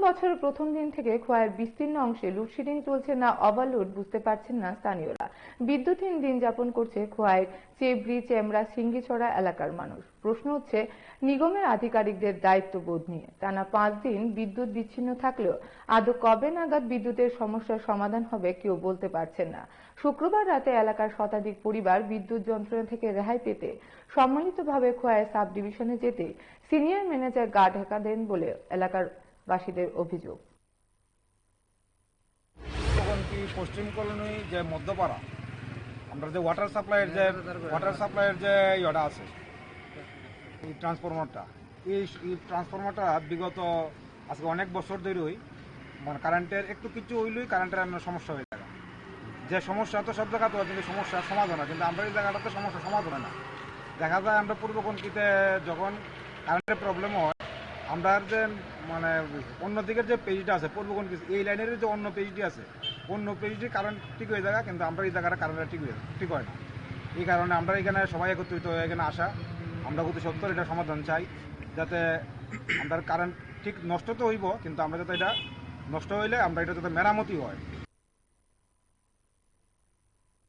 বছরের প্রথম দিন থেকে খোয়াইয়ের বিস্তীর্ণ অংশে লোডশেডিং চলছে না ওভারলোড বুঝতে পারছেন না স্থানীয়রা। বিদ্যুৎহীন দিন যাপন করছে খোয়াইয়ের চেবড়ি, চেমরা, সিঙ্গিছড়া এলাকার মানুষ। প্রশ্ন হচ্ছে নিগমের আধিকারিকদের দায়িত্ববোধ নিয়ে। টানা 5 দিন বিদ্যুৎ বিচ্ছিন্ন থাকলেও আদৌ কবে নাগাদ বিদ্যুতের সমস্যার সমাধান হবে কেউ বলতে পারছেন না। শুক্রবার রাতে এলাকার শতাধিক পরিবার বিদ্যুৎ যন্ত্রণা থেকে রেহাই পেতে সম্মিলিতভাবে খোয়াই সাব ডিভিশনে যেতে সিনিয়র ম্যানেজার গা ঢাকা দেন বলে এলাকার বাসীদের অভিযোগ। তখন কি পশ্চিম কলোনি যে মধ্যপাড়া আমরা যে ওয়াটার সাপ্লাইয়ের যে ইয়েটা আছে এই ট্রান্সফরমারটা এই ট্রান্সফরমারটা বিগত আজকে অনেক বছর ধরেই মানে কারেন্টের একটু কিছু হইলেই কারেন্টের সমস্যা হয়ে যায়। যে সমস্যা তো সব জায়গাতে হয় কিন্তু সমস্যার সমাধান হয়, কিন্তু আমরা এই জায়গাটাতে সমস্যার সমাধান হয় না। দেখা যায় আমরা পূর্বকণকিতে যখন কারেন্টের প্রবলেম হয় আমরা যে মানে অন্যদিকের যে পেজটা আছে পূর্বকণকি এই লাইনের যে অন্য পেজটি আছে অন্য পেজটি কারেন্ট ঠিক হয়ে যায়, কিন্তু আমরা এই জায়গাটা কারেন্টটা ঠিক হয় না। এই কারণে আমরা এখানে সবাই একত্রিত হয়ে এখানে আসা। আমরা অতি সত্তর এটা সমাধান চাই, যাতে আমরা কারেন্ট ঠিক নষ্ট তো হইব কিন্তু আমরা যাতে এটা নষ্ট হইলে আমরা এটা যাতে মেরামতি হয়